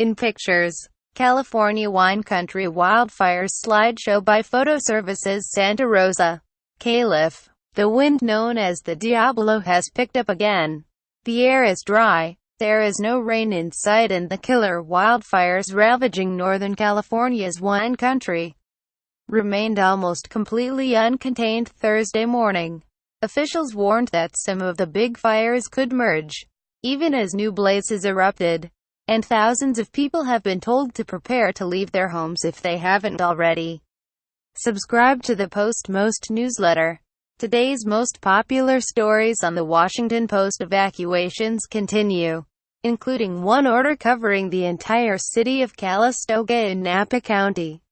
In pictures. California wine country wildfires slideshow by photo services Santa Rosa, Calif. The wind known as the Diablo has picked up again. The air is dry. There is no rain in sight and the killer wildfires ravaging Northern California's wine country remained almost completely uncontained Thursday morning. Officials warned that some of the big fires could merge, even as new blazes erupted, and thousands of people have been told to prepare to leave their homes if they haven't already. Subscribe to the Post-Most newsletter. Today's most popular stories on the Washington Post: evacuations continue, including one order covering the entire city of Calistoga in Napa County.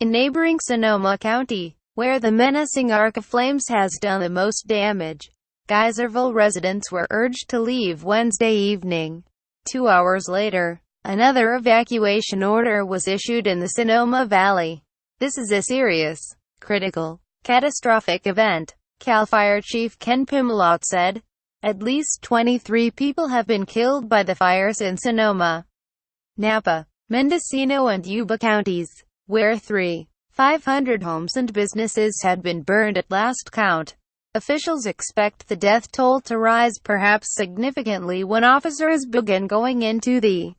In neighboring Sonoma County, where the menacing arc of flames has done the most damage, Geyserville residents were urged to leave Wednesday evening. 2 hours later, another evacuation order was issued in the Sonoma Valley. This is a serious, critical, catastrophic event, CAL Fire Chief Ken Pimlott said. At least 23 people have been killed by the fires in Sonoma, Napa, Mendocino and Yuba counties, where 500 homes and businesses had been burned at last count. Officials expect the death toll to rise perhaps significantly when officers begin going into the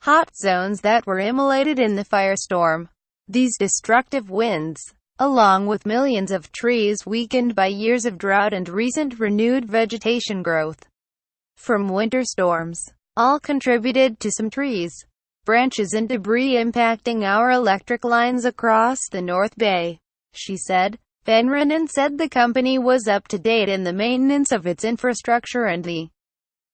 hot zones that were immolated in the firestorm. These destructive winds, along with millions of trees weakened by years of drought and recent renewed vegetation growth from winter storms, all contributed to some trees, branches and debris impacting our electric lines across the North Bay, she said. Van Reenen said the company was up to date in the maintenance of its infrastructure and the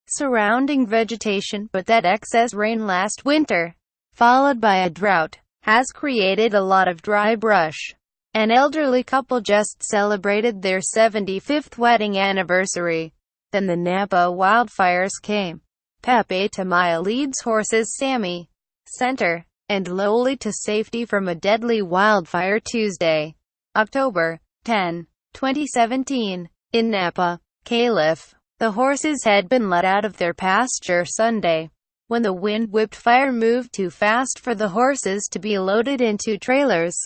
surrounding vegetation, but that excess rain last winter, followed by a drought, has created a lot of dry brush. An elderly couple just celebrated their 75th wedding anniversary. Then the Napa wildfires came. Pepe Tamayo leads horses Sammy, Center, and Lowly to safety from a deadly wildfire Tuesday, October 10, 2017, in Napa, Calif. The horses had been let out of their pasture Sunday, when the wind-whipped fire moved too fast for the horses to be loaded into trailers.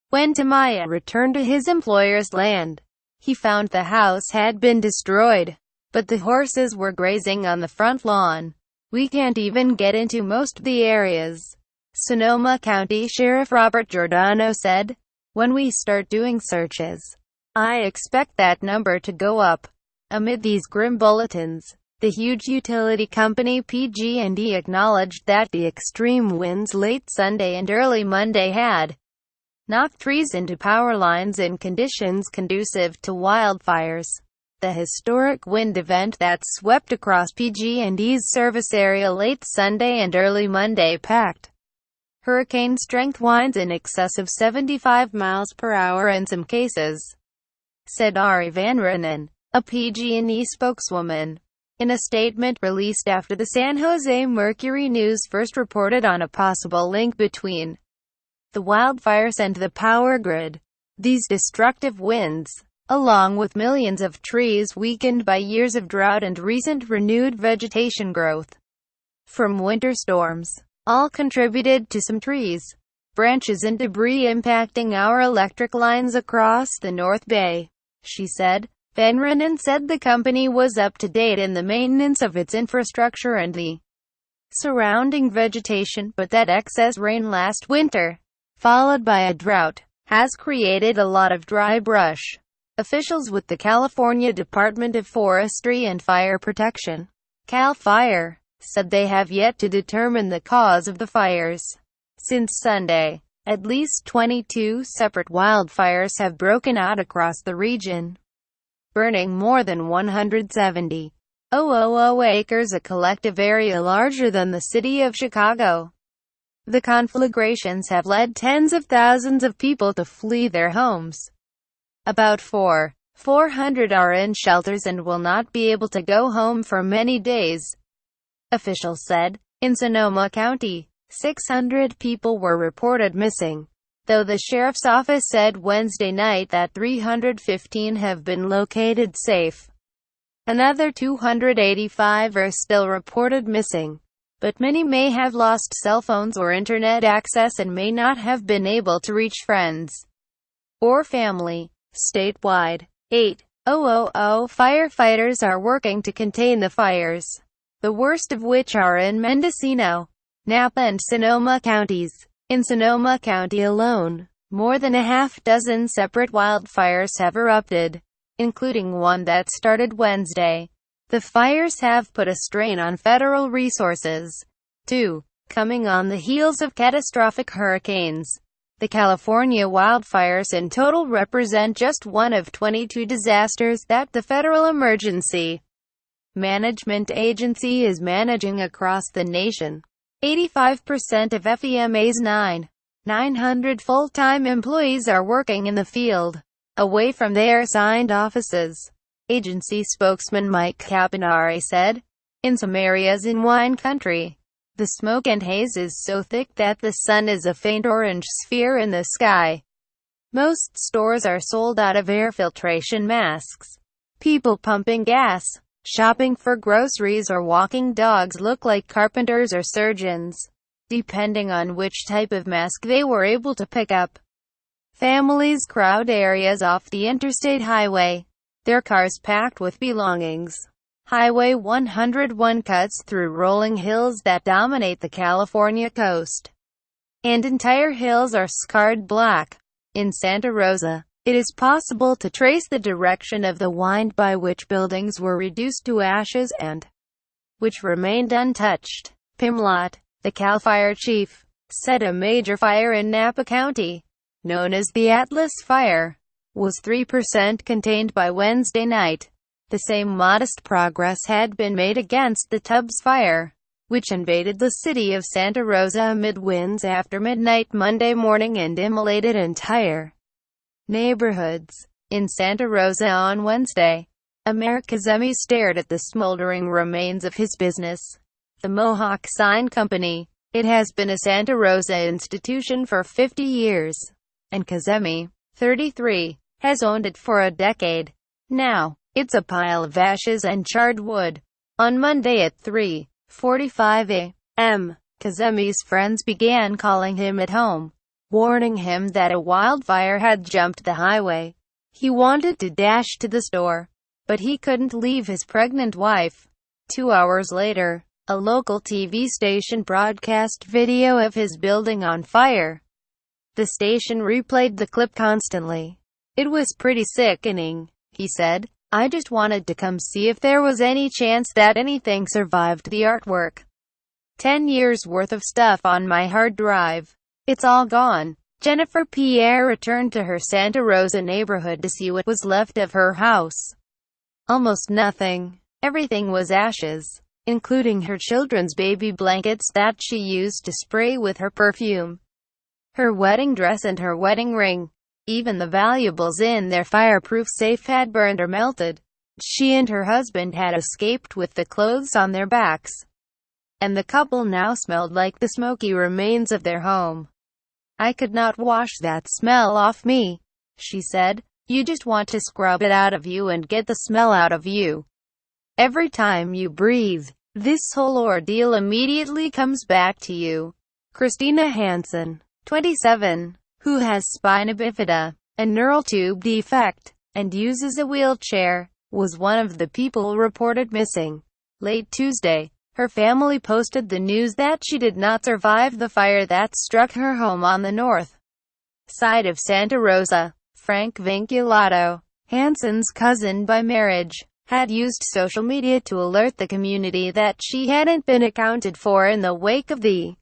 When Tamayo returned to his employer's land, he found the house had been destroyed, but the horses were grazing on the front lawn. We can't even get into most of the areas, Sonoma County Sheriff Robert Giordano said. When we start doing searches, I expect that number to go up. Amid these grim bulletins, the huge utility company PG&E acknowledged that the extreme winds late Sunday and early Monday had knocked trees into power lines in conditions conducive to wildfires. The historic wind event that swept across PG&E's service area late Sunday and early Monday packed hurricane-strength winds in excess of 75 miles per hour in some cases, said Ari Van Reenen, a PG&E spokeswoman. In a statement released after the San Jose Mercury News first reported on a possible link between the wildfires and the power grid, these destructive winds, along with millions of trees weakened by years of drought and recent renewed vegetation growth from winter storms, all contributed to some trees, branches and debris impacting our electric lines across the North Bay, she said. Van Reenen said the company was up to date in the maintenance of its infrastructure and the surrounding vegetation, but that excess rain last winter, followed by a drought, has created a lot of dry brush. Officials with the California Department of Forestry and Fire Protection, CAL FIRE, said they have yet to determine the cause of the fires. Since Sunday, at least 22 separate wildfires have broken out across the region, burning more than 170,000 acres, a collective area larger than the city of Chicago. The conflagrations have led tens of thousands of people to flee their homes. About 400 are in shelters and will not be able to go home for many days, officials said. In Sonoma County, 600 people were reported missing, though the sheriff's office said Wednesday night that 315 have been located safe. Another 285 are still reported missing. but many may have lost cell phones or internet access and may not have been able to reach friends or family. Statewide, 8,000 firefighters are working to contain the fires, the worst of which are in Mendocino, Napa and Sonoma counties. In Sonoma County alone, more than a half-dozen separate wildfires have erupted, including one that started Wednesday. The fires have put a strain on federal resources, too, coming on the heels of catastrophic hurricanes. The California wildfires in total represent just one of 22 disasters that the Federal Emergency Management Agency is managing across the nation. 85% of FEMA's 900 full-time employees are working in the field, away from their assigned offices. Agency spokesman Mike Caponari said, "In some areas in wine country, the smoke and haze is so thick that the sun is a faint orange sphere in the sky. Most stores are sold out of air filtration masks. People pumping gas, shopping for groceries or walking dogs look like carpenters or surgeons, depending on which type of mask they were able to pick up. Families crowd areas off the interstate highway, their cars packed with belongings. Highway 101 cuts through rolling hills that dominate the California coast, and entire hills are scarred black. In Santa Rosa, it is possible to trace the direction of the wind by which buildings were reduced to ashes and which remained untouched." Pimlott, the CAL FIRE chief, said a major fire in Napa County, known as the Atlas Fire, was 3% contained by Wednesday night. The same modest progress had been made against the Tubbs Fire, which invaded the city of Santa Rosa amid winds after midnight Monday morning and immolated entire neighborhoods. In Santa Rosa on Wednesday, Mayor Kazemi stared at the smoldering remains of his business, the Mohawk Sign Company. It has been a Santa Rosa institution for 50 years, and Kazemi, 33, has owned it for a decade. Now, it's a pile of ashes and charred wood. On Monday at 3:45 a.m., Kazemi's friends began calling him at home, warning him that a wildfire had jumped the highway. He wanted to dash to the store, but he couldn't leave his pregnant wife. 2 hours later, a local TV station broadcast video of his building on fire. The station replayed the clip constantly. "It was pretty sickening," he said. "I just wanted to come see if there was any chance that anything survived the artwork. 10 years worth of stuff on my hard drive. It's all gone." Jennifer Pierre returned to her Santa Rosa neighborhood to see what was left of her house. Almost nothing. Everything was ashes, including her children's baby blankets that she used to spray with her perfume, her wedding dress and her wedding ring. Even the valuables in their fireproof safe had burned or melted. She and her husband had escaped with the clothes on their backs, and the couple now smelled like the smoky remains of their home. "I could not wash that smell off me," she said. "You just want to scrub it out of you and get the smell out of you. Every time you breathe, this whole ordeal immediately comes back to you." Christina Hansen, 27, who has spina bifida, a neural tube defect, and uses a wheelchair, was one of the people reported missing. Late Tuesday, her family posted the news that she did not survive the fire that struck her home on the north side of Santa Rosa. Frank Vinculato, Hansen's cousin by marriage, had used social media to alert the community that she hadn't been accounted for in the wake of the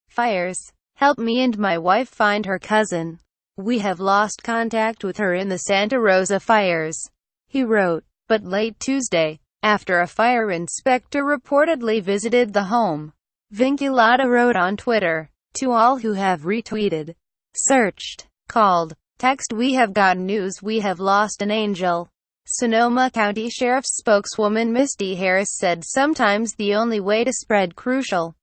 fires. "Help me and my wife find her cousin. We have lost contact with her in the Santa Rosa fires," he wrote. But late Tuesday, after a fire inspector reportedly visited the home, Vinculato wrote on Twitter, "To all who have retweeted, searched, called, text, we have got news, we have lost an angel." Sonoma County Sheriff's spokeswoman Misty Harris said sometimes the only way to spread crucial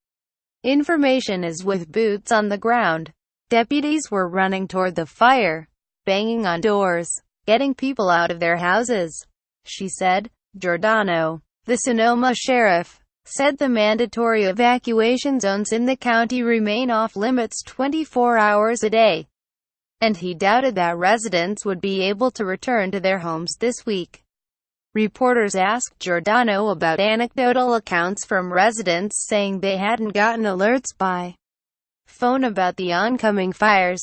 information is with boots on the ground. Deputies were running toward the fire, banging on doors, getting people out of their houses, she said. Giordano, the Sonoma sheriff, said the mandatory evacuation zones in the county remain off-limits 24 hours a day, and he doubted that residents would be able to return to their homes this week. Reporters asked Giordano about anecdotal accounts from residents saying they hadn't gotten alerts by phone about the oncoming fires.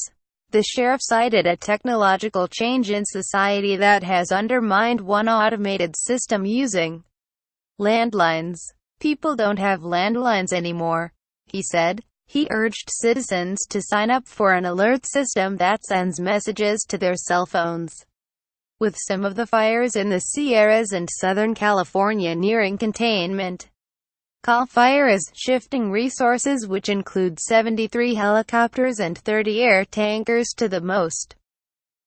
The sheriff cited a technological change in society that has undermined one automated system using landlines. People don't have landlines anymore, he said. He urged citizens to sign up for an alert system that sends messages to their cell phones. With some of the fires in the Sierras and Southern California nearing containment, CAL FIRE is shifting resources, which include 73 helicopters and 30 air tankers, to the most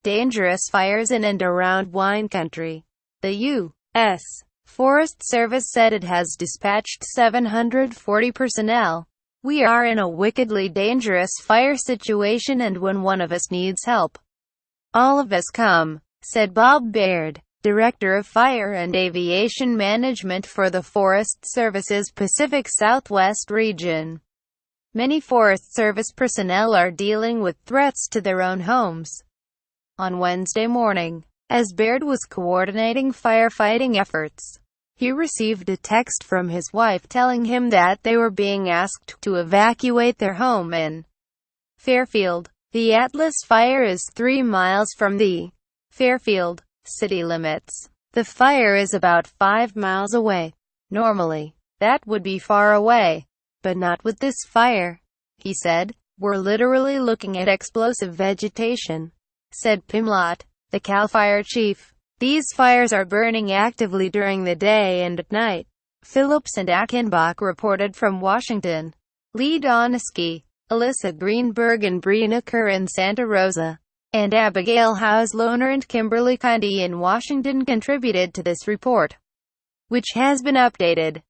dangerous fires in and around wine country. The U.S. Forest Service said it has dispatched 740 personnel. "We are in a wickedly dangerous fire situation, and when one of us needs help, all of us come," said Bob Baird, Director of Fire and Aviation Management for the Forest Service's Pacific Southwest region. Many Forest Service personnel are dealing with threats to their own homes. On Wednesday morning, as Baird was coordinating firefighting efforts, he received a text from his wife telling him that they were being asked to evacuate their home in Fairfield. The Atlas Fire is 3 miles from the Fairfield city limits. The fire is about 5 miles away. Normally, that would be far away, but not with this fire, he said. "We're literally looking at explosive vegetation," said Pimlott, the CAL FIRE chief. "These fires are burning actively during the day and at night." Phillips and Achenbach reported from Washington. Lee Donisky, Alyssa Greenberg and Brina Kerr in Santa Rosa, and Abigail House-Lohner and Kimberly Cundy in Washington contributed to this report, which has been updated.